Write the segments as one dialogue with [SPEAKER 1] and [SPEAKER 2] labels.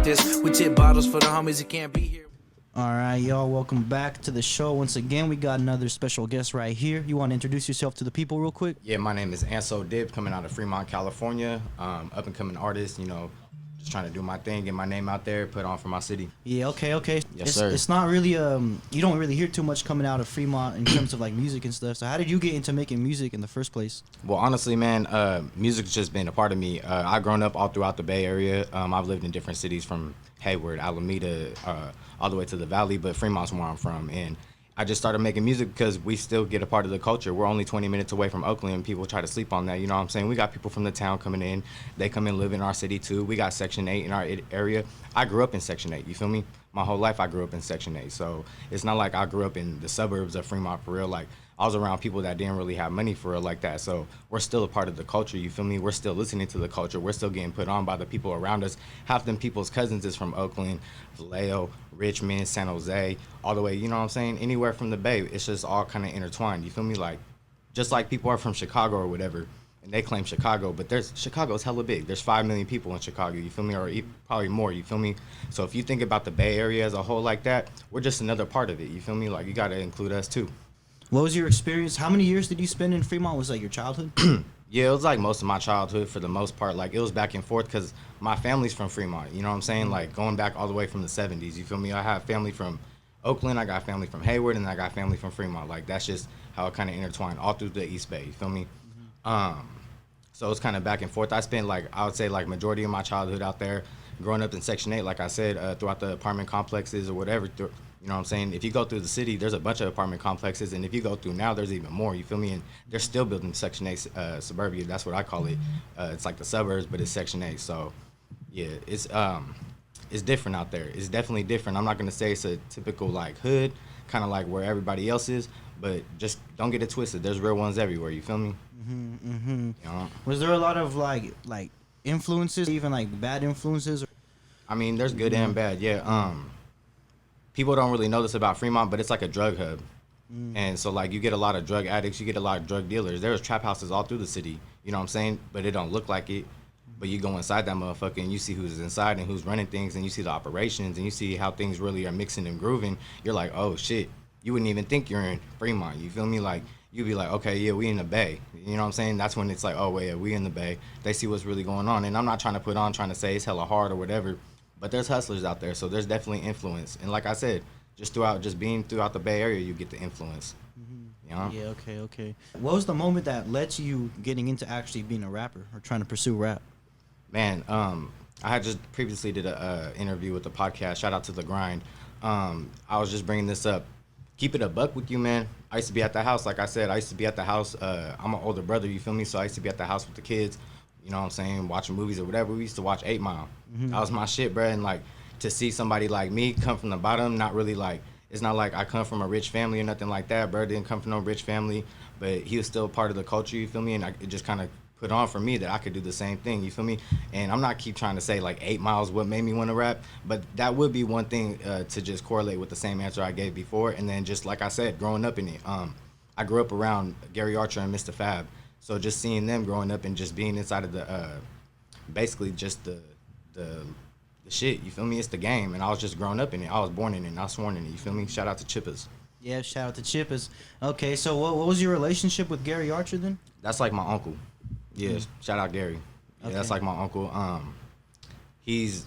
[SPEAKER 1] this. We tip bottles for the homies that can't be here.
[SPEAKER 2] All right, y'all, welcome back to the show. Once again, we got another special guest right here. You want to introduce yourself to the people real quick?
[SPEAKER 3] Yeah, my name is Anso Dib, coming out of Fremont, California. Up and coming artist, just trying to do my thing, get my name out there, put on for my city.
[SPEAKER 2] Yeah, okay.
[SPEAKER 3] Yes, sir.
[SPEAKER 2] It's not really, you don't really hear too much coming out of Fremont in terms of like music and stuff. So how did you get into making music in the first place?
[SPEAKER 3] Well, honestly, man, music's just been a part of me. I've grown up all throughout the Bay Area. I've lived in different cities from Hayward, Alameda, all the way to the Valley, but Fremont's where I'm from. And I just started making music because we still get a part of the culture. We're only 20 minutes away from Oakland, and people try to sleep on that. You know what I'm saying? We got people from the town coming in. They come and live in our city, too. We got Section 8 in our area. I grew up in Section 8, you feel me? My whole life I grew up in Section 8. So it's not like I grew up in the suburbs of Fremont for real. Like, I was around people that didn't really have money for real like that. So we're still a part of the culture, you feel me? We're still listening to the culture. We're still getting put on by the people around us. Half them people's cousins is from Oakland, Vallejo, Richmond, San Jose, all the way, you know what I'm saying? Anywhere from the Bay, it's just all kind of intertwined, you feel me? Like, just like people are from Chicago or whatever, and they claim Chicago, but Chicago's hella big. There's 5 million people in Chicago, you feel me? Or probably more, you feel me? So if you think about the Bay Area as a whole like that, we're just another part of it, you feel me? Like, you got to include us too.
[SPEAKER 2] What was your experience? How many years did you spend in Fremont? Was that your childhood?
[SPEAKER 3] Yeah, it was like most of my childhood for the most part. Like, it was back and forth because my family's from Fremont, you know what I'm saying? Like, going back all the way from the 70s, you feel me? I have family from Oakland, I got family from Hayward, and I got family from Fremont. Like, that's just how it kind of intertwined all through the East Bay, you feel me? So it's kind of back and forth. I spent, like, I would say, like, majority of my childhood out there, growing up in Section 8, like I said, throughout the apartment complexes or whatever. You know what I'm saying? If you go through the city, there's a bunch of apartment complexes, and if you go through now, there's even more, you feel me? And they're still building Section 8 suburbia. That's what I call it. It's like the suburbs, but it's Section 8. So, yeah, it's different out there. It's definitely different. I'm not going to say it's a typical, like, hood, kind of like where everybody else is, but just don't get it twisted. There's real ones everywhere, you feel me? You know?
[SPEAKER 2] Was there a lot of, like influences, even, like, bad influences?
[SPEAKER 3] I mean, there's good and bad, yeah. People don't really know this about Fremont, but it's like a drug hub. And so, like, you get a lot of drug addicts, you get a lot of drug dealers. There's trap houses all through the city, you know what I'm saying? But it don't look like it. But you go inside that motherfucker and you see who's inside and who's running things, and you see the operations, and you see how things really are mixing and grooving. You're like, oh, shit. You wouldn't even think you're in Fremont, you feel me? Like, you'd be like, okay, yeah, we in the Bay. You know what I'm saying? That's when it's like, oh, wait, yeah, we in the Bay. They see what's really going on. And I'm not trying to say it's hella hard or whatever. But there's hustlers out there, so there's definitely influence. And like I said, just being throughout the Bay Area, you get the influence. You know?
[SPEAKER 2] Yeah, okay. What was the moment that led to you getting into actually being a rapper or trying to pursue rap?
[SPEAKER 3] Man, I had just previously did a interview with the podcast. Shout out to The Grind. I was just bringing this up. Keep it a buck with you, man. I used to be at the house. Like I said, I used to be at the house. I'm an older brother, you feel me? So I used to be at the house with the kids. You know what I'm saying, watching movies or whatever. We used to watch 8 Mile. That was my shit, bro. And, like, to see somebody like me come from the bottom, not really, like, it's not like I come from a rich family or nothing like that. Bro didn't come from no rich family, but he was still part of the culture, you feel me? And it just kind of put on for me that I could do the same thing, you feel me? And I'm not keep trying to say, like, 8 Mile's what made me want to rap, but that would be one thing to just correlate with the same answer I gave before. And then just like I said, growing up in it, I grew up around Gary Archer and Mr. Fab. So just seeing them growing up and just being inside of the, basically just the shit, you feel me? It's the game, and I was just growing up in it. I was born in it, not sworn in it, you feel me? Shout out to Chippers.
[SPEAKER 2] Yeah, shout out to Chippers. Okay, so what was your relationship with Gary Archer then?
[SPEAKER 3] That's like my uncle. Yeah, shout out Gary. Yeah,
[SPEAKER 2] Okay.
[SPEAKER 3] That's like my uncle. He's,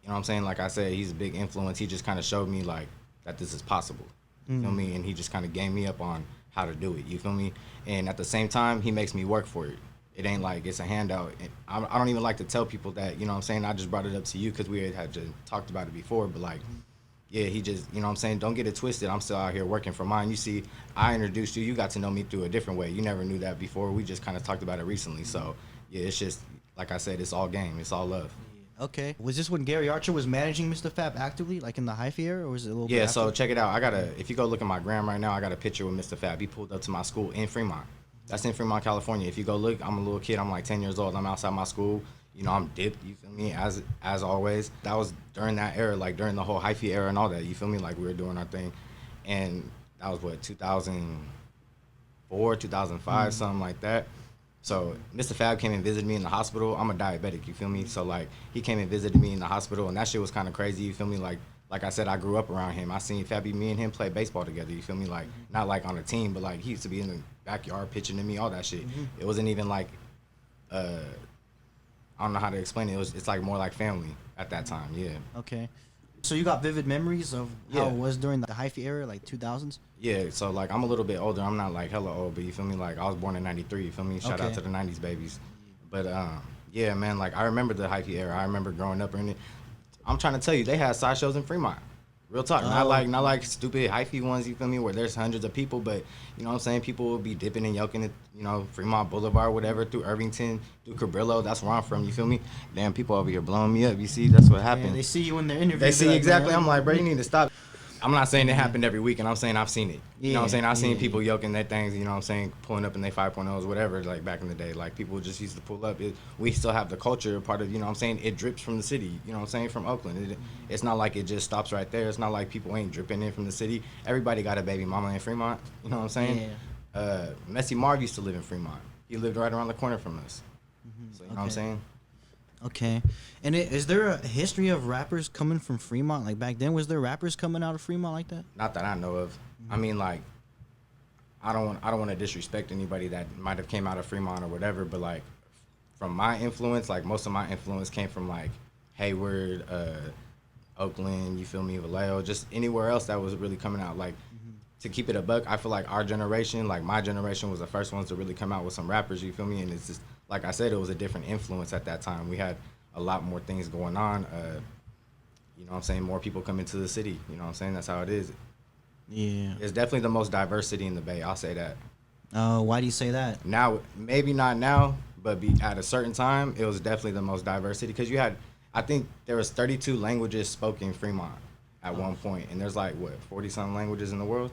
[SPEAKER 3] you know what I'm saying? Like I said, he's a big influence. He just kind of showed me, like, that this is possible. You feel me? And he just kind of gave me up on how to do it, you feel me? And at the same time, he makes me work for it. It ain't like it's a handout. I don't even like to tell people that, you know what I'm saying? I just brought it up to you because we had just talked about it before, but, like, yeah, he just, you know what I'm saying? Don't get it twisted. I'm still out here working for mine. You see, I introduced you. You got to know me through a different way. You never knew that before. We just kind of talked about it recently. So, yeah, it's just, like I said, it's all game. It's all love.
[SPEAKER 2] Okay. Was this when Gary Archer was managing Mr. Fab actively, like in the hyphy era, or was it a little bit
[SPEAKER 3] Yeah,
[SPEAKER 2] after?
[SPEAKER 3] so check it out. If you go look at my gram right now, I got a picture with Mr. Fab. He pulled up to my school in Fremont. That's in Fremont, California. If you go look, I'm a little kid. I'm like 10 years old. I'm outside my school. You know, I'm dipped, you feel me, as always. That was during that era, like during the whole hyphy era and all that, you feel me? Like we were doing our thing. And that was what, 2004, 2005, something like that. So Mr. Fab came and visited me in the hospital. I'm a diabetic, you feel me? So like he came and visited me in the hospital, and that shit was kind of crazy, you feel me? Like I said, I grew up around him. I seen Fabby, me and him play baseball together, you feel me? Like not like on a team, but like he used to be in the backyard pitching to me, all that shit. It wasn't even like I don't know how to explain it. It's like more like family at that time, yeah.
[SPEAKER 2] Okay. So you got vivid memories of how
[SPEAKER 3] Yeah.
[SPEAKER 2] it was during the hyphy era, like 2000s?
[SPEAKER 3] Yeah, so like I'm a little bit older. I'm not like hella old, but you feel me? Like I was born in '93. You feel me? Shout out
[SPEAKER 2] Okay.
[SPEAKER 3] to the '90s babies. But yeah, man. Like I remember the hyphy era. I remember growing up in it. I'm trying to tell you, they had sideshows in Fremont. Real talk, not like stupid hyphy ones. You feel me? Where there's hundreds of people, but you know what I'm saying. People will be dipping and yoking it. You know, Fremont Boulevard, whatever, through Irvington, through Cabrillo. That's where I'm from. You feel me? Damn, people over here blowing me up. You see, that's what
[SPEAKER 2] Yeah,
[SPEAKER 3] happened.
[SPEAKER 2] they see you in the interview.
[SPEAKER 3] They
[SPEAKER 2] be
[SPEAKER 3] see
[SPEAKER 2] like,
[SPEAKER 3] exactly.
[SPEAKER 2] "Man,
[SPEAKER 3] I'm like, bro, you need to stop. I'm not saying it happened every week, and I'm saying I've seen it. You know what I'm
[SPEAKER 2] Yeah,
[SPEAKER 3] saying? I've seen
[SPEAKER 2] yeah,
[SPEAKER 3] people yoking their things, you know what I'm saying, pulling up in their 5.0s, whatever, like back in the day. Like, people just used to pull up. We still have the culture part of, you know what I'm saying? It drips from the city, you know what I'm saying, from Oakland. It's not like it just stops right there. It's not like people ain't dripping in from the city. Everybody got a baby mama in Fremont, you know what I'm saying? Messi Marv used to live in Fremont. He lived right around the corner from us. So, you know what I'm
[SPEAKER 2] Okay.
[SPEAKER 3] saying?
[SPEAKER 2] Okay. And is there a history of rappers coming from Fremont? Like back then, was there rappers coming out of Fremont like that?
[SPEAKER 3] Not that I know of. I mean, like, I don't want to disrespect anybody that might have came out of Fremont or whatever, but like, from my influence, like most of my influence came from like Hayward, Oakland. You feel me, Vallejo, just anywhere else that was really coming out. Like, to keep it a buck, I feel like our generation, like my generation, was the first ones to really come out with some rappers. You feel me? And it's just like I said, it was a different influence at that time. We had a lot more things going on. You know what I'm saying? More people come into the city. You know what I'm saying? That's how it is.
[SPEAKER 2] Yeah.
[SPEAKER 3] It's definitely the most diverse city in the Bay. I'll say that.
[SPEAKER 2] Oh, why do you say that?
[SPEAKER 3] Now, maybe not now, but at a certain time, it was definitely the most diverse city because you had, I think there was 32 languages spoken in Fremont at one point, and there's like what 40-something languages in the world,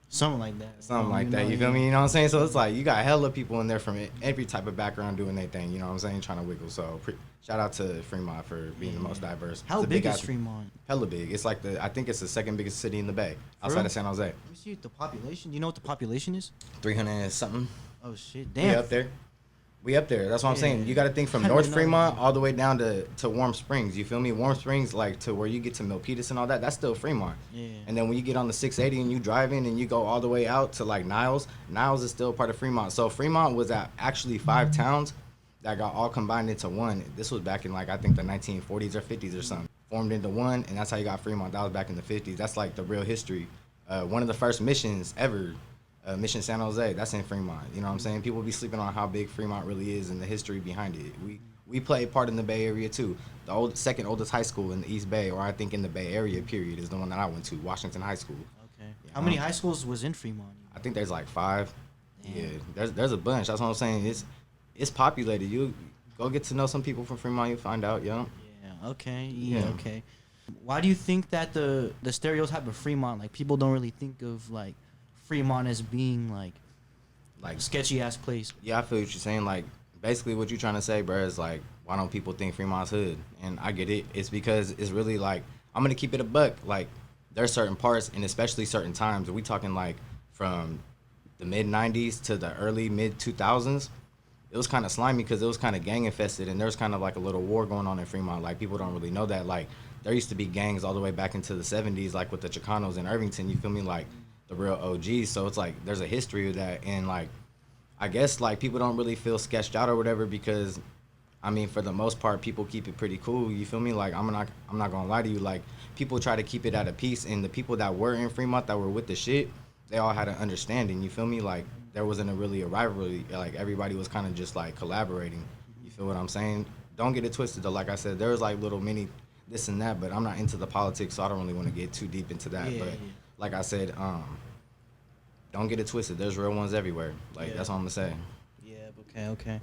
[SPEAKER 2] Something like that.
[SPEAKER 3] something
[SPEAKER 2] I
[SPEAKER 3] like
[SPEAKER 2] don't
[SPEAKER 3] that.
[SPEAKER 2] even
[SPEAKER 3] You
[SPEAKER 2] know,
[SPEAKER 3] feel
[SPEAKER 2] yeah.
[SPEAKER 3] me? You know what I'm saying? So it's like you got hella people in there from every type of background doing their thing. You know what I'm saying? Trying to wiggle. So shout out to Fremont for being the most diverse.
[SPEAKER 2] How
[SPEAKER 3] It's a
[SPEAKER 2] big is
[SPEAKER 3] ass-
[SPEAKER 2] Fremont?
[SPEAKER 3] Hella big. It's like I think it's the second biggest city in the Bay outside
[SPEAKER 2] real?
[SPEAKER 3] of San Jose.
[SPEAKER 2] Let me see the population. Do you know what the population is?
[SPEAKER 3] 300 and something.
[SPEAKER 2] Oh shit!
[SPEAKER 3] We
[SPEAKER 2] Damn.
[SPEAKER 3] up there. We up there. That's what I'm saying.
[SPEAKER 2] Yeah.
[SPEAKER 3] You got to think from
[SPEAKER 2] I
[SPEAKER 3] North
[SPEAKER 2] didn't know
[SPEAKER 3] Fremont
[SPEAKER 2] that.
[SPEAKER 3] all the way down to Warm Springs. You feel me? Warm Springs, like to where you get to Milpitas and all that. That's still Fremont.
[SPEAKER 2] Yeah.
[SPEAKER 3] And then when you get on the 680 and you drive in and you go all the way out to like Niles, Niles is still part of Fremont. So Fremont was actually 5 towns that got all combined into one. This was back in like I think the 1940s or 50s or something. Formed into one, and that's how you got Fremont. That was back in the 50s. That's like the real history. One of the first missions ever. Mission San Jose, that's in Fremont. You know what I'm saying? People be sleeping on how big Fremont really is and the history behind it. We play a part in the Bay Area too. The second oldest high school in the East Bay, or I think in the Bay Area period, is the one that I went to, Washington High School.
[SPEAKER 2] Okay.
[SPEAKER 3] Yeah.
[SPEAKER 2] How many high schools was in Fremont?
[SPEAKER 3] I think there's like 5.
[SPEAKER 2] Damn.
[SPEAKER 3] Yeah, there's a bunch. That's what I'm saying. It's populated. You go get to know some people from Fremont, you find out, yo.
[SPEAKER 2] Yeah. Okay. Yeah.
[SPEAKER 3] Yeah.
[SPEAKER 2] Okay. Why do you think that the stereotype of Fremont, like people don't really think of like Fremont as being like
[SPEAKER 3] Like
[SPEAKER 2] sketchy ass place?
[SPEAKER 3] Yeah, I feel what you're saying. Like, basically what you're trying to say, bro, is like, why don't people think Fremont's hood? And I get it. It's because it's really like, I'm gonna keep it a buck. Like, there's certain parts, and especially certain times. We talking like from the mid '90s to the early mid 2000s. It was kind of slimy because it was kind of gang infested, and there's kind of like a little war going on in Fremont. Like, people don't really know that. Like, there used to be gangs all the way back into the '70s, like with the Chicanos in Irvington. You feel me? Like the real OGs. So it's like there's a history of that, and like I guess like people don't really feel sketched out or whatever because I mean for the most part people keep it pretty cool. You feel me? Like I'm not gonna lie to you. Like people try to keep it at a peace, and the people that were in Fremont that were with the shit, they all had an understanding. You feel me? Like there wasn't a rivalry. Like everybody was kind of just like collaborating. You feel what I'm saying? Don't get it twisted though. Like I said, there was like little mini this and that, but I'm not into the politics, so I don't really want to get too deep into that.
[SPEAKER 2] Yeah,
[SPEAKER 3] But
[SPEAKER 2] yeah.
[SPEAKER 3] like I said, don't get it twisted. There's real ones everywhere. Like
[SPEAKER 2] Yeah.
[SPEAKER 3] that's all I'm gonna say.
[SPEAKER 2] Yeah. Okay. Okay.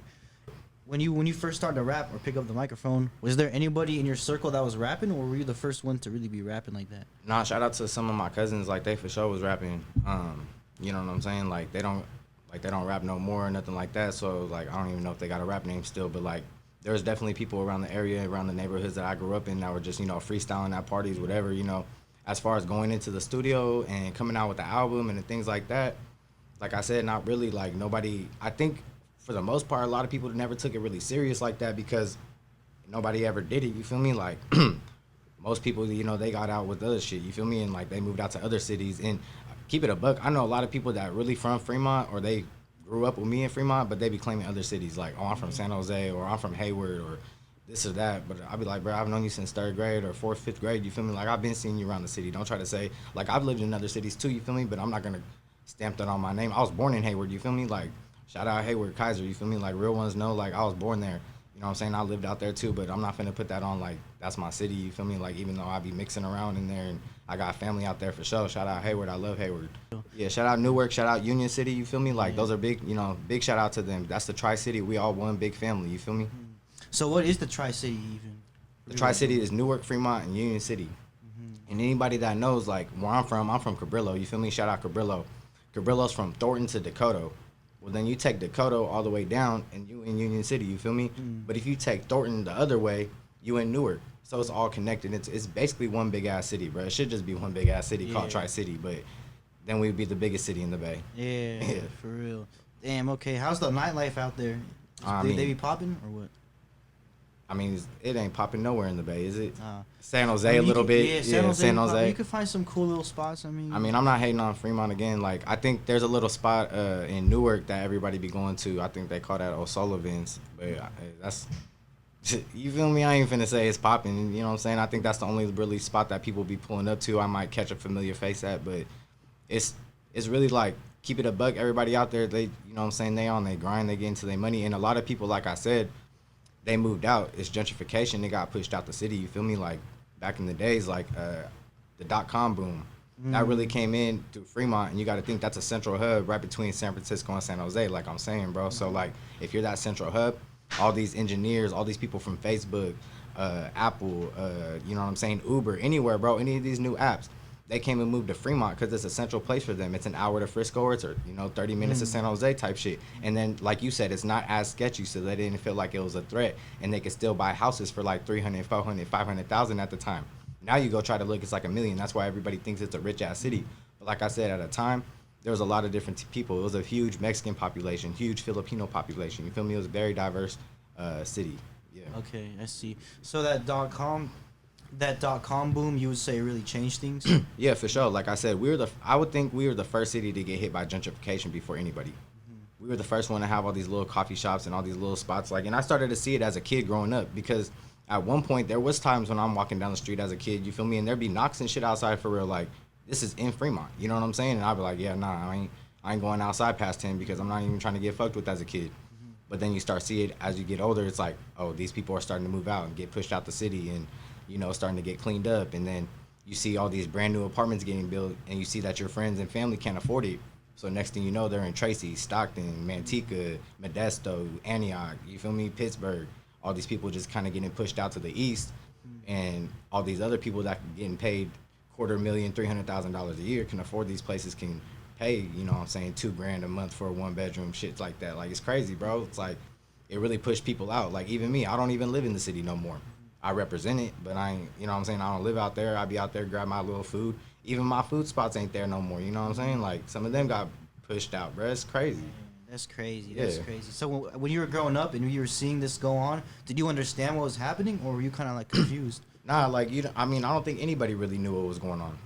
[SPEAKER 2] When you first started to rap or pick up the microphone, was there anybody in your circle that was rapping, or were you the first one to really be rapping like that?
[SPEAKER 3] Nah, shout out to some of my cousins. Like they for sure was rapping. You know what I'm saying? Like they don't rap no more or nothing like that. So like I don't even know if they got a rap name still. But like there was definitely people around the area, around the neighborhoods that I grew up in that were just freestyling at parties, whatever. As far as going into the studio and coming out with the album and things like that. Like I said, not really. Like nobody. I think for the most part, a lot of people never took it really serious like that because nobody ever did it. You feel me? Like most people, you know, they got out with other shit. You feel me? And like they moved out to other cities. And keep it a buck. I know a lot of people that really from Fremont or they grew up with me in Fremont, but they be claiming other cities like, oh, I'm from San Jose or I'm from Hayward or this or that. But I'll be like, bro, I've known you since 3rd grade or 4th, 5th grade. You feel me? Like I've been seeing you around the city. Don't try to say like I've lived in other cities too. You feel me? But I'm not gonna stamp that on my name. I was born in Hayward. You feel me? Like shout out Hayward Kaiser. You feel me? Like real ones know. Like I was born there. You know what I'm saying? I lived out there too, but I'm not finna put that on like that's my city. You feel me? Like even though I be mixing around in there and I got family out there for sure. Shout out Hayward. I love Hayward. Yeah, shout out Newark. Shout out Union City. You feel me? Like those are big, you know, big shout out to them. That's the Tri-City. We all one big family. You feel me?
[SPEAKER 2] So what is the Tri-City even?
[SPEAKER 3] The Tri-City is Newark, Fremont, and Union City. And anybody that knows like where I'm from Cabrillo. You feel me? Shout out Cabrillo. Cabrillo's from Thornton to Dakota. Well, then you take Dakota all the way down, and you in Union City. You feel me? But if you take Thornton the other way, you in Newark. So it's all connected. It's basically one big ass city, bro. It should just be one big ass city called Tri-City, but then we'd be the biggest city in the Bay.
[SPEAKER 2] Yeah, for real. Damn. Okay. How's the nightlife out there? They be popping or what?
[SPEAKER 3] I mean, it ain't popping nowhere in the Bay, is it? San Jose
[SPEAKER 2] I mean,
[SPEAKER 3] a little bit.
[SPEAKER 2] Yeah,
[SPEAKER 3] San Jose.
[SPEAKER 2] You could find some cool little spots. I mean,
[SPEAKER 3] I'm not hating on Fremont again. Like, I think there's a little spot in Newark that everybody be going to. I think they call that O'Sullivan's. But that's, you feel me? I ain't finna say it's popping. You know what I'm saying? I think that's the only really spot that people be pulling up to. I might catch a familiar face at, but it's really like, keep it a buck. Everybody out there, they, you know what I'm saying? They on, they grind, they get into their money. And a lot of people, like I said, they moved out. It's gentrification. They got pushed out the city. You feel me? Like back in the days, like the .com boom, that really came in through Fremont, and you got to think that's a central hub right between San Francisco and San Jose. Like I'm saying, bro. So like, if you're that central hub, all these engineers, all these people from Facebook, Apple, you know what I'm saying, Uber, anywhere, bro, any of these new apps, they came and moved to Fremont because it's a central place for them. It's an hour to Frisco, or it's 30 minutes to San Jose type shit. And then, like you said, it's not as sketchy, so they didn't feel like it was a threat, and they could still buy houses for like 300, 400, 500,000 at the time. Now you go try to look, it's like $1 million. That's why everybody thinks it's a rich ass city. But like I said, at a time, there was a lot of different people. It was a huge Mexican population, huge Filipino population. You feel me? It was a very diverse city. Yeah.
[SPEAKER 2] Okay, I see. So that .com boom, you would say really changed things?
[SPEAKER 3] Yeah, for sure. Like I said, I would think we were the first city to get hit by gentrification before anybody. We were the first one to have all these little coffee shops and all these little spots. Like, and I started to see it as a kid growing up because at one point there was times when I'm walking down the street as a kid, you feel me, and there'd be knocks and shit outside for real. Like, this is in Fremont, you know what I'm saying? And I'd be like, yeah, nah, I ain't going outside past 10 because I'm not even trying to get fucked with as a kid. But then you start see it as you get older. It's like, oh, these people are starting to move out and get pushed out the city, and starting to get cleaned up. And then you see all these brand new apartments getting built, and you see that your friends and family can't afford it. So next thing you know, they're in Tracy, Stockton, Manteca, Modesto, Antioch, you feel me, Pittsburgh. All these people just kind of getting pushed out to the east, and all these other people that are getting paid $250,000, $300,000 a year can afford these places, can pay, you know what I'm saying, $2,000 a month for a 1-bedroom, shit like that. Like, it's crazy, bro. It's like, it really pushed people out. Like, even me, I don't even live in the city no more. I represent it, but I ain't, you know what I'm saying, I don't live out there. I be out there, grab my little food. Even my food spots ain't there no more, you know what I'm saying? Like, some of them got pushed out, bro. It's crazy.
[SPEAKER 2] That's crazy.
[SPEAKER 3] Yeah.
[SPEAKER 2] That's crazy. So when you were growing up and you were seeing this go on, did you understand what was happening, or were you kind of like confused?
[SPEAKER 3] Nah, like, I don't think anybody really knew what was going on.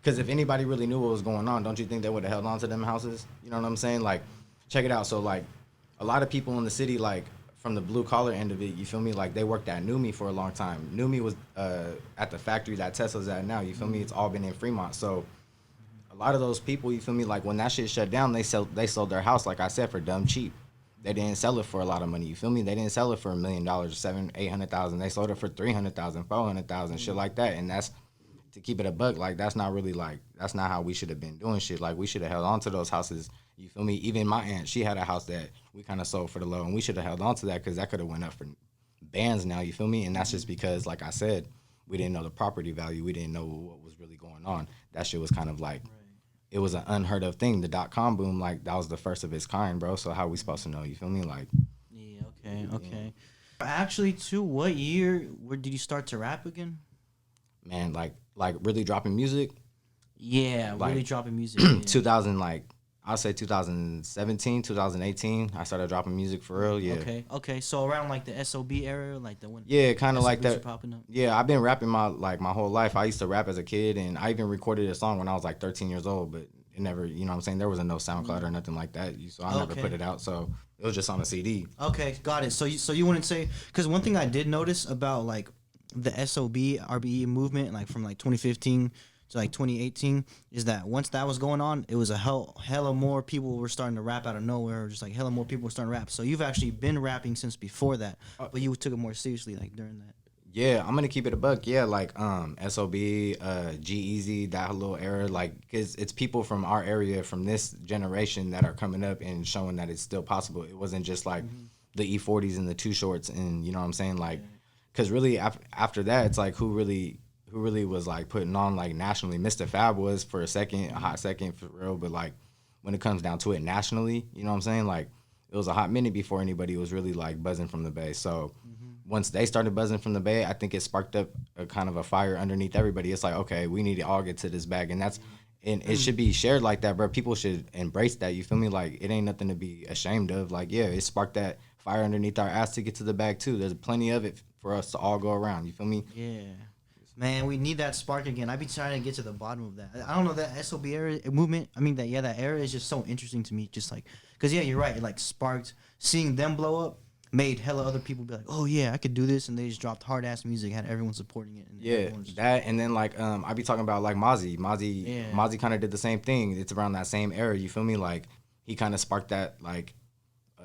[SPEAKER 3] Because if anybody really knew what was going on, don't you think they would have held on to them houses? You know what I'm saying? Like, check it out. So, like, a lot of people in the city, like, from the blue collar end of it, you feel me? Like, they worked at Numi for a long time. Numi was at the factory that Tesla's at now. You feel me? It's all been in Fremont. So a lot of those people, you feel me? Like, when that shit shut down, they sold their house, like I said, for dumb cheap. They didn't sell it for a lot of money. You feel me? They didn't sell it for $1 million, $700,000-$800,000. They sold it for $300,000, $400,000, shit like that. And that's, to keep it a buck, like, that's not really, like, that's not how we should have been doing shit. Like, we should have held on to those houses. You feel me? Even my aunt, she had a house that we kind of sold for the low, and we should have held on to that because that could have went up for bands now, you feel me? And that's just because, like I said, we didn't know the property value. We didn't know what was really going on. That shit was kind of like, it was an unheard of thing. The .com boom, like, that was the first of its kind, bro. So how we supposed to know, you feel me? Like,
[SPEAKER 2] yeah, okay. Actually, too, what year, where did you start to rap again?
[SPEAKER 3] Man, like really dropping music?
[SPEAKER 2] Yeah,
[SPEAKER 3] like,
[SPEAKER 2] really dropping music. Yeah.
[SPEAKER 3] 2000, like, I'll say 2017, 2018. I started dropping music for real. Yeah.
[SPEAKER 2] Okay. So around like the SOB era, like the one.
[SPEAKER 3] Yeah, kind of like
[SPEAKER 2] SOBs were
[SPEAKER 3] that.
[SPEAKER 2] popping up.
[SPEAKER 3] Yeah, I've been rapping my whole life. I used to rap as a kid, and I even recorded a song when I was like 13 years old. But it never, you know what I'm saying, there was no SoundCloud or nothing like that. So I never
[SPEAKER 2] Okay.
[SPEAKER 3] put it out. So it was just on a CD.
[SPEAKER 2] Okay, got it. So you wouldn't say, because one thing I did notice about like the SOB RBE movement, like from like 2015 to like 2018, is that once that was going on, it was a hella more people were starting to rap out of nowhere, or just like hella more people were starting to rap. So you've actually been rapping since before that, but you took it more seriously like during that.
[SPEAKER 3] Yeah, I'm gonna keep it a buck. Yeah, like SOB, G-Eazy, that little era, like, cause it's people from our area, from this generation that are coming up and showing that it's still possible. It wasn't just like the E40s and the Too Shorts, and you know what I'm saying, like, cause really after that, it's like who really was like putting on like nationally. Mr. Fab was for a second, a hot second for real, but like when it comes down to it nationally, you know what I'm saying, like it was a hot minute before anybody was really like buzzing from the Bay. So once they started buzzing from the Bay, I think it sparked up a kind of a fire underneath everybody. It's like, okay, we need to all get to this bag, and it should be shared like that, bro. People should embrace that. You feel me? Like it ain't nothing to be ashamed of. Like, yeah, it sparked that fire underneath our ass to get to the bag too. There's plenty of it for us to all go around. You feel me?
[SPEAKER 2] Yeah. Man, we need that spark again. I've been trying to get to the bottom of that. I don't know, that SOB era movement. I mean, that era is just so interesting to me. Just like, cause yeah, you're right. It like sparked, seeing them blow up, made hella other people be like, oh yeah, I could do this, and they just dropped hard ass music, had everyone supporting it. And
[SPEAKER 3] Yeah,
[SPEAKER 2] everyone was just-
[SPEAKER 3] that, and then like I be talking about like Mozzie kind of did the same thing. It's around that same era. You feel me? Like he kind of sparked that like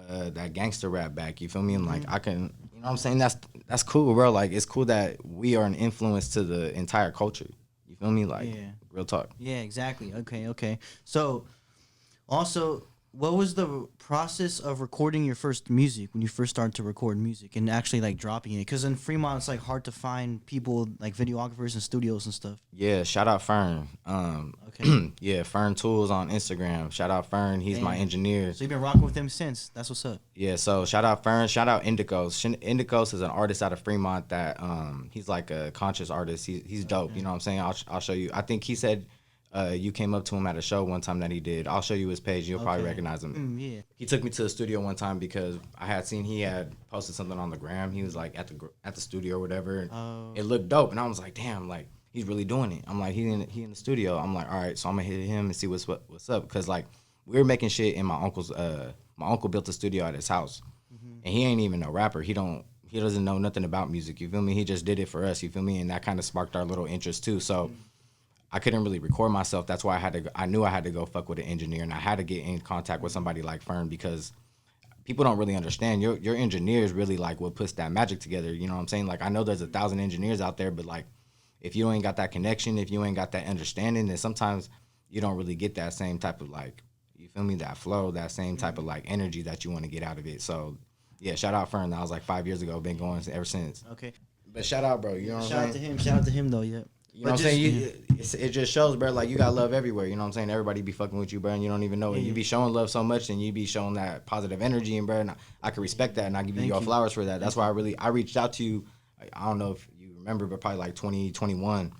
[SPEAKER 3] that gangster rap back. You feel me? And like I can, you know what I'm saying? That's cool, bro. Like it's cool that we are an influence to the entire culture. You feel me? Like real talk.
[SPEAKER 2] Yeah, exactly. Okay. So, also, what was the process of recording your first music when you first started to record music and actually like dropping it? Because in Fremont, it's like hard to find people like videographers and studios and stuff.
[SPEAKER 3] Yeah, shout out Fern.
[SPEAKER 2] Okay.
[SPEAKER 3] Yeah, Fern Tools on Instagram. Shout out Fern. He's my
[SPEAKER 2] Damn.
[SPEAKER 3] engineer.
[SPEAKER 2] So you've been rocking with them since. That's what's up.
[SPEAKER 3] Yeah, so shout out Fern. Shout out Indicos. Indicos is an artist out of Fremont that he's like a conscious artist. He's dope. You know what I'm saying? I'll show you. I think he said you came up to him at a show one time that he did. I'll show you his page. You'll probably recognize him.
[SPEAKER 2] Yeah.
[SPEAKER 3] He took me to the studio one time because I had seen he had posted something on the gram. He was like at the studio or whatever. And it looked dope, and I was like, damn, like he's really doing it. I'm like, he in the studio. I'm like, all right, so I'm gonna hit him and see what's up, because like we were making shit in my uncle's. My uncle built a studio at his house, and he ain't even a rapper. He doesn't know nothing about music. You feel me? He just did it for us. You feel me? And that kind of sparked our little interest too. So. I couldn't really record myself. That's why I knew I had to go fuck with an engineer, and I had to get in contact with somebody like Fern, because people don't really understand. Your engineer is really like what puts that magic together. You know what I'm saying? Like I know there's 1,000 engineers out there, but like if you ain't got that connection, if you ain't got that understanding, then sometimes you don't really get that same type of like, you feel me, that flow, that same type of like energy that you want to get out of it. So yeah, shout out Fern. That was like 5 years ago. Been going ever since.
[SPEAKER 2] Okay.
[SPEAKER 3] But shout out, bro. You know what I'm saying?
[SPEAKER 2] Shout out to him though. Yeah.
[SPEAKER 3] You know what I'm saying? It just shows, bro, like you got love everywhere. You know what I'm saying? Everybody be fucking with you, bro, and you don't even know it. You be showing love so much, and you be showing that positive energy, and bro, and I can respect that, and I give you your flowers for that. That's why I reached out to you. I don't know if you remember, but probably like 2021.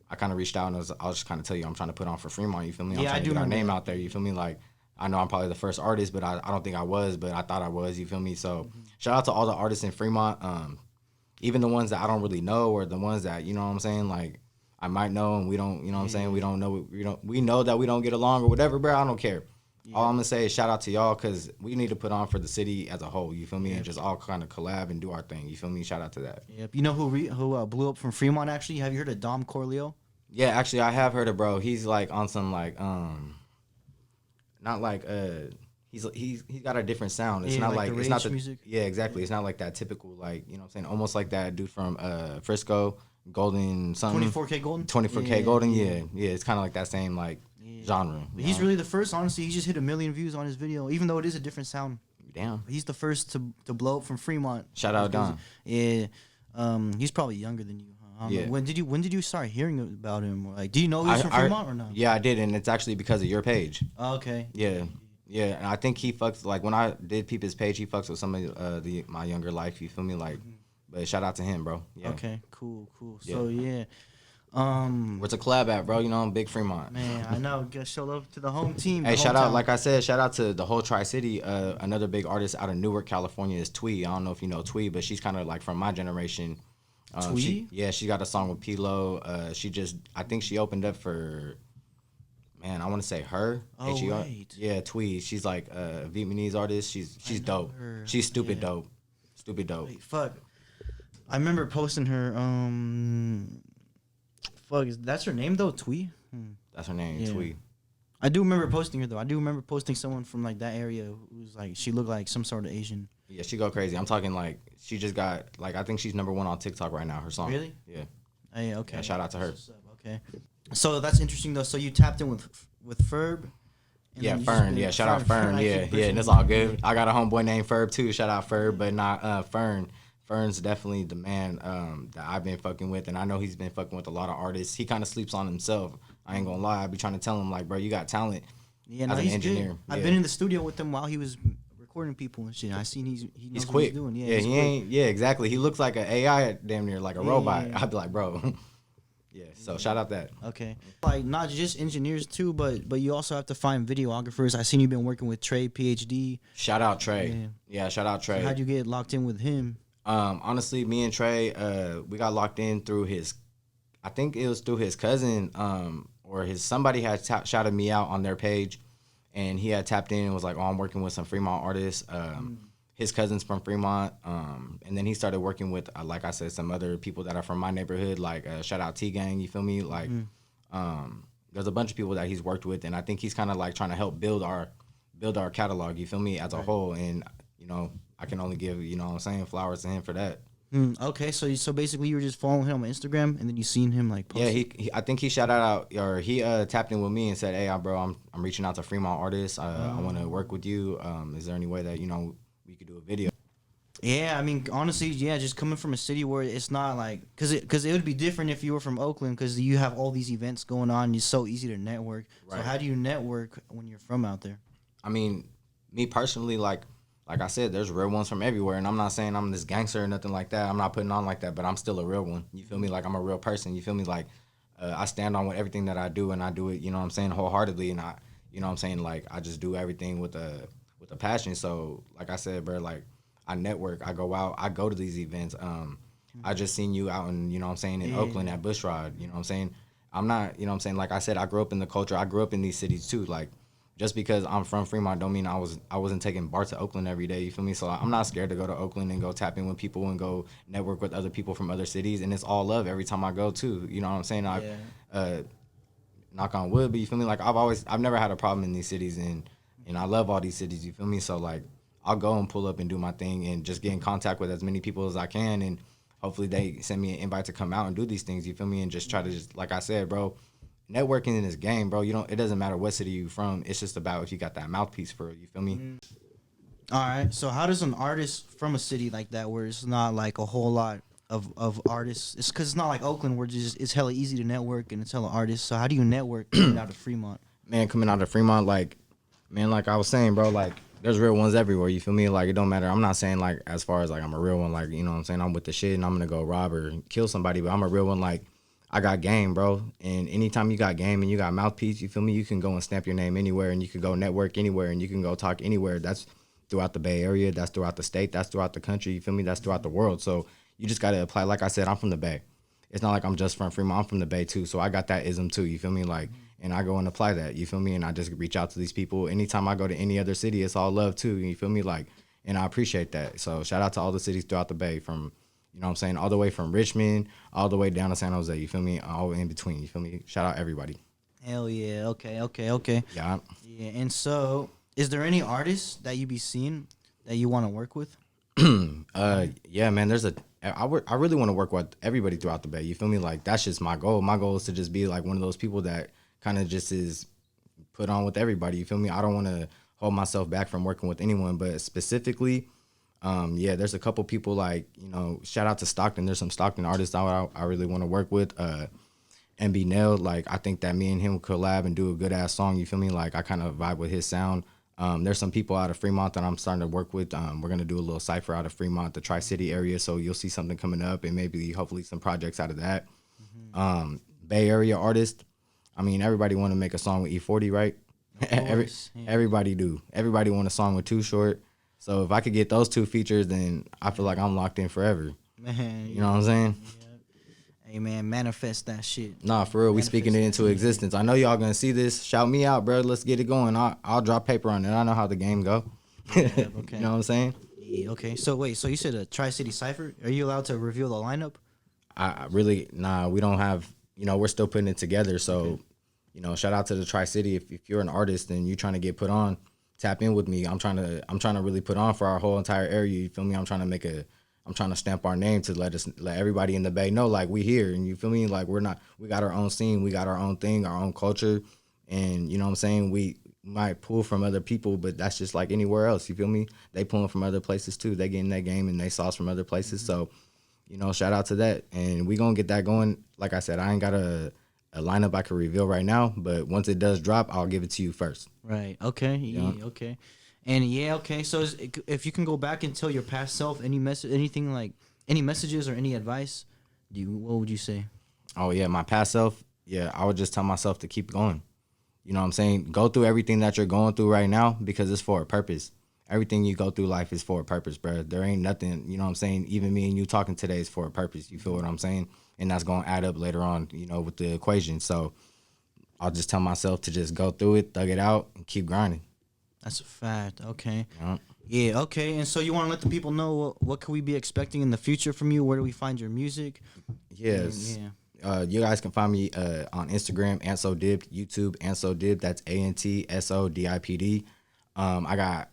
[SPEAKER 3] I kind of reached out, and I was just kind of tell you I'm trying to put on for Fremont. You feel me? I'm trying to get our name out there. You feel me? Like I know I'm probably the first artist, but I don't think I was, but I thought I was. You feel me? So shout out to all the artists in Fremont, even the ones that I don't really know, or the ones that, you know what I'm saying, like I might know and we don't, you know what I'm saying, we know that we don't get along or whatever, bro. I don't care. All I'm gonna say is shout out to y'all, because we need to put on for the city as a whole. You feel me? And just all kind of collab and do our thing. You feel me? Shout out to that.
[SPEAKER 2] Yep. You know who blew up from Fremont actually? Have you heard of Dom Corleo?
[SPEAKER 3] Yeah, actually I have heard of bro. He's like on some like not like he's got a different sound. It's not like
[SPEAKER 2] the
[SPEAKER 3] it's not
[SPEAKER 2] rage
[SPEAKER 3] the
[SPEAKER 2] music?
[SPEAKER 3] Yeah, exactly. It's not like that typical, like, you know what I'm saying, almost like that dude from Frisco, Golden something.
[SPEAKER 2] 24K Golden?
[SPEAKER 3] 24K Golden, yeah. It's kind of like that same like genre.
[SPEAKER 2] But he's really the first, honestly. He just hit 1 million views on his video, even though it is a different sound.
[SPEAKER 3] Damn.
[SPEAKER 2] He's the first to blow up from Fremont.
[SPEAKER 3] Shout out Don.
[SPEAKER 2] Yeah. He's probably younger than you. Huh?
[SPEAKER 3] Yeah.
[SPEAKER 2] When did you start hearing about him? Or, like, do you know he was from Fremont or not?
[SPEAKER 3] Yeah, I did, and it's actually because of your page.
[SPEAKER 2] Oh, okay.
[SPEAKER 3] Yeah. Yeah, and I think he fucks, like, when I did peep his page, he fucks with some of my younger life, you feel me? Like, but shout out to him, bro. Yeah.
[SPEAKER 2] Okay, cool.
[SPEAKER 3] Yeah.
[SPEAKER 2] So, yeah.
[SPEAKER 3] Where's a collab at, bro? You know, Big Fremont.
[SPEAKER 2] Man, I know. Gotta show love to the home team.
[SPEAKER 3] Hey,
[SPEAKER 2] the
[SPEAKER 3] shout out,
[SPEAKER 2] hometown.
[SPEAKER 3] like I said, shout out to the whole Tri-City. Another big artist out of Newark, California is Twee. I don't know if you know Twee, but she's kind of like from my generation.
[SPEAKER 2] Twee?
[SPEAKER 3] She got a song with P-Lo. I think she opened up for, man, I want to say her.
[SPEAKER 2] Oh,
[SPEAKER 3] H-E-R.
[SPEAKER 2] wait.
[SPEAKER 3] Yeah, Twee. She's like a Vietnamese artist. She's dope.
[SPEAKER 2] her.
[SPEAKER 3] She's stupid
[SPEAKER 2] Yeah.
[SPEAKER 3] dope. Stupid dope.
[SPEAKER 2] Wait, fuck. I remember posting her. Fuck, that's her name though, Twee.
[SPEAKER 3] That's her name,
[SPEAKER 2] Yeah.
[SPEAKER 3] Twee.
[SPEAKER 2] I do remember posting her though. I do remember posting someone from like that area who was like she looked like some sort of Asian.
[SPEAKER 3] Yeah, she go crazy. I'm talking like she just got like I think she's #1 on TikTok right now. Her song.
[SPEAKER 2] Really?
[SPEAKER 3] Yeah.
[SPEAKER 2] Hey, okay.
[SPEAKER 3] Yeah, shout out to her.
[SPEAKER 2] That's what's up, okay. So that's interesting though. So you tapped in with Ferb. and
[SPEAKER 3] Yeah,
[SPEAKER 2] then you just
[SPEAKER 3] Fern.
[SPEAKER 2] been-
[SPEAKER 3] Yeah, shout out Fern.
[SPEAKER 2] I
[SPEAKER 3] Yeah,
[SPEAKER 2] keep
[SPEAKER 3] yeah, and it's
[SPEAKER 2] pushing
[SPEAKER 3] all
[SPEAKER 2] you.
[SPEAKER 3] good. I got a homeboy named Ferb too. Shout out Ferb, but not Fern. Fern's definitely the man that I've been fucking with, and I know he's been fucking with a lot of artists. He kind of sleeps on himself. I ain't gonna lie. I be trying to tell him like, bro, you got talent.
[SPEAKER 2] Yeah, no,
[SPEAKER 3] as an
[SPEAKER 2] he's
[SPEAKER 3] engineer.
[SPEAKER 2] good. I've
[SPEAKER 3] Yeah.
[SPEAKER 2] been in the studio with him while he was recording people and shit. I seen he knows
[SPEAKER 3] He's
[SPEAKER 2] what
[SPEAKER 3] quick.
[SPEAKER 2] he's doing. Yeah,
[SPEAKER 3] Yeah,
[SPEAKER 2] he's
[SPEAKER 3] he
[SPEAKER 2] quick.
[SPEAKER 3] ain't. Yeah, exactly. He looks like an AI, damn near like a robot.
[SPEAKER 2] yeah.
[SPEAKER 3] I'd be like, bro. Yeah. So shout out that.
[SPEAKER 2] Okay. Like not just engineers too, but you also have to find videographers. I seen you been working with Trey PhD.
[SPEAKER 3] Shout out Trey. Yeah, shout out Trey.
[SPEAKER 2] How'd you get locked in with him?
[SPEAKER 3] Honestly, me and Trey, we got locked in through I think it was through his cousin, or somebody had shouted me out on their page, and he had tapped in and was like, "Oh, I'm working with some Fremont artists." His cousin's from Fremont, and then he started working with, like I said, some other people that are from my neighborhood, like shout out T Gang. You feel me? Like, there's a bunch of people that he's worked with, and I think he's kind of like trying to help build our catalog. You feel me? As a whole, and you know, I can only give what I'm saying flowers to him for that.
[SPEAKER 2] Okay, so basically you were just following him on Instagram and then you seen him like post.
[SPEAKER 3] Yeah, he I think he shouted out or he tapped in with me and said, "Hey, bro, I'm reaching out to Fremont artists. I want to work with you. Is there any way that we could do a video?"
[SPEAKER 2] Yeah, I mean, honestly, yeah, just coming from a city where it's not like, cause it would be different if you were from Oakland, cause you have all these events going on. It's so easy to network. So
[SPEAKER 3] Right.
[SPEAKER 2] how do you network when you're from out there?
[SPEAKER 3] I mean, me personally, like I said, there's real ones from everywhere, and I'm not saying I'm this gangster or nothing like that. I'm not putting on like that, but I'm still a real one. You feel me? Like I'm a real person. You feel me? Like I stand on with everything that I do, and I do it. Wholeheartedly, and like I just do everything with a passion. So, like I said, bro, like I network. I go out. I go to these events. I just seen you out in in Oakland at Bushrod. You know what I'm saying? I'm not. Like I said, I grew up in the culture. I grew up in these cities too. Like. Just because I'm from Fremont don't mean I wasn't taking BART to Oakland every day. You feel me? So I'm not scared to go to Oakland and go tap in with people and go network with other people from other cities. And it's all love every time I go too. You know what I'm saying? Knock on wood, but you feel me? Like I've never had a problem in these cities, and I love all these cities. You feel me? So like I'll go and pull up and do my thing and just get in contact with as many people as I can, and hopefully they send me an invite to come out and do these things. You feel me? And just try to like I said, bro. Networking in this game, bro. It doesn't matter what city you from. It's just about if you got that mouthpiece for it. You feel me?
[SPEAKER 2] All right. So how does an artist from a city like that, where it's not like a whole lot of artists, it's because it's not like Oakland, where it's hella easy to network and it's hella artists. So how do you network coming out of Fremont?
[SPEAKER 3] Man, coming out of Fremont, like I was saying, bro, like there's real ones everywhere. You feel me? Like it don't matter. I'm not saying like as far as like I'm a real one, like you know what I'm saying, I'm with the shit and I'm gonna go rob or kill somebody, but I'm a real one. Like I got game, bro. And anytime you got game and you got mouthpiece, you feel me? You can go and stamp your name anywhere, and you can go network anywhere, and you can go talk anywhere. That's throughout the Bay Area. That's throughout the state. That's throughout the country. You feel me? That's throughout the world. So you just got to apply. Like I said, I'm from the Bay. It's not like I'm just from Fremont. I'm from the Bay, too. So I got that ism, too. You feel me? Like, and I go and apply that. You feel me? And I just reach out to these people. Anytime I go to any other city, it's all love, too. You feel me? Like, and I appreciate that. So shout out to all the cities throughout the Bay from you know what I'm saying? All the way from Richmond, all the way down to San Jose. You feel me? All in between. You feel me? Shout out everybody.
[SPEAKER 2] Hell yeah. Okay.
[SPEAKER 3] Yeah.
[SPEAKER 2] Yeah. And so, is there any artists that you be seeing that you want to work with?
[SPEAKER 3] Yeah, man. I really want to work with everybody throughout the Bay. You feel me? Like that's just my goal. My goal is to just be like one of those people that kind of just is put on with everybody. You feel me? I don't want to hold myself back from working with anyone, but specifically. Yeah, there's a couple people like, shout out to Stockton. There's some Stockton artists I really want to work with. MB Nailed, like, I think that me and him collab and do a good ass song. You feel me? Like, I kind of vibe with his sound. There's some people out of Fremont that I'm starting to work with. We're going to do a little cypher out of Fremont, the Tri-City area. So you'll see something coming up and maybe hopefully some projects out of that. Bay Area artist, I mean, everybody want to make a song with E40, right?
[SPEAKER 2] course, yeah.
[SPEAKER 3] Everybody do. Everybody want a song with Too Short. So if I could get those two features, then I feel like I'm locked in forever.
[SPEAKER 2] Man,
[SPEAKER 3] You know what I'm saying?
[SPEAKER 2] hey man, manifest that shit.
[SPEAKER 3] Nah, for real, we speaking it into existence. I know y'all gonna see this. Shout me out, bro. Let's get it going. I'll drop paper on it. I know how the game go.
[SPEAKER 2] Okay.
[SPEAKER 3] You know what I'm saying?
[SPEAKER 2] Yeah, okay. So wait, so you said a Tri-City Cypher? Are you allowed to reveal the lineup?
[SPEAKER 3] I really we don't have. You know, we're still putting it together. So, you know, shout out to the Tri-City. If you're an artist and you're trying to get put on, tap in with me. I'm trying to really put on for our whole entire area. You feel me? I'm trying to stamp our name to let everybody in the Bay know like we here, and you feel me? Like we got our own scene, we got our own thing, our own culture, and you know what I'm saying? We might pull from other people, but that's just like anywhere else. You feel me? They pulling from other places too. They getting that game and they sauce from other places. So, you know, shout out to that, and we gonna get that going. Like I said, I ain't got a lineup I can reveal right now, but once it does drop, I'll give it to you first.
[SPEAKER 2] Right. Okay. Yeah. Okay. And yeah. Okay. So if you can go back and tell your past self any anything like any messages or any advice, what would you say?
[SPEAKER 3] Oh yeah, my past self. Yeah, I would just tell myself to keep going. You know what I'm saying? Go through everything that you're going through right now because it's for a purpose. Everything you go through life is for a purpose, bro. There ain't nothing, you know what I'm saying? Even me and you talking today is for a purpose. You feel what I'm saying? And that's going to add up later on, you know, with the equation. So I'll just tell myself to just go through it, thug it out, and keep grinding.
[SPEAKER 2] That's a fact. Okay.
[SPEAKER 3] Yeah.
[SPEAKER 2] Yeah. Okay. And so you want to let the people know what can we be expecting in the future from you? Where do we find your music?
[SPEAKER 3] Yes.
[SPEAKER 2] Yeah.
[SPEAKER 3] You guys can find me on Instagram, AntSoDipped, YouTube, AntSoDipped. That's ANTSODIPD. I got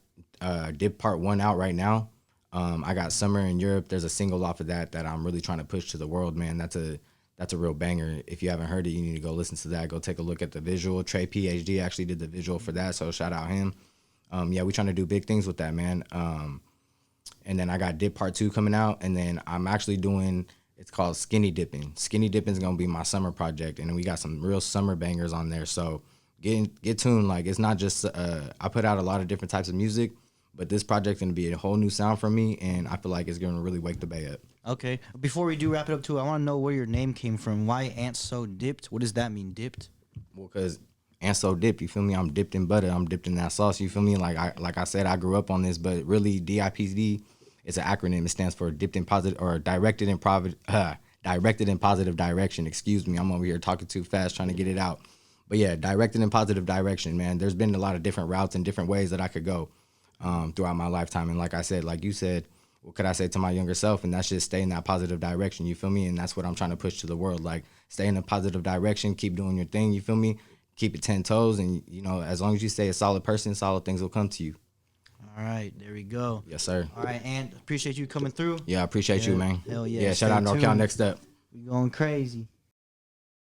[SPEAKER 3] Dip Part 1 out right now. I got Summer in Europe. There's a single off of that I'm really trying to push to the world, man. That's a real banger. If you haven't heard it, you need to go listen to that. Go take a look at the visual. Trey PhD actually did the visual for that, so shout out him. Yeah, we trying to do big things with that, man. And then I got Dip Part 2 coming out, and then I'm actually doing, it's called Skinny Dipping. Skinny Dipping is going to be my summer project, and we got some real summer bangers on there. So get tuned. Like, it's not just, I put out a lot of different types of music, but this project going to be a whole new sound for me, and I feel like it's going to really wake the Bay up.
[SPEAKER 2] Okay. Before we do wrap it up too, I want to know where your name came from. Why AntSoDipped? What does that mean, dipped?
[SPEAKER 3] Well, because AntSoDipped, you feel me? I'm dipped in butter. I'm dipped in that sauce. You feel me? Like I said, I grew up on this, but really DIPD, it's an acronym. It stands for dipped in positive or directed in positive direction. Excuse me. I'm over here talking too fast trying to get it out. But yeah, directed in positive direction, man. There's been a lot of different routes and different ways that I could go throughout my lifetime. And like I said, like you said, what could I say to my younger self? And that's just stay in that positive direction. You feel me? And that's what I'm trying to push to the world. Like, stay in a positive direction. Keep doing your thing. You feel me? Keep it 10 toes. And, you know, as long as you stay a solid person, solid things will come to you.
[SPEAKER 2] All right. There we go.
[SPEAKER 3] Yes, sir.
[SPEAKER 2] All right. And appreciate you coming through.
[SPEAKER 3] Yeah, I appreciate you, man.
[SPEAKER 2] Hell yeah.
[SPEAKER 3] Yeah, shout
[SPEAKER 2] Stay
[SPEAKER 3] out NorCal
[SPEAKER 2] tuned.
[SPEAKER 3] Next Up.
[SPEAKER 2] We going crazy.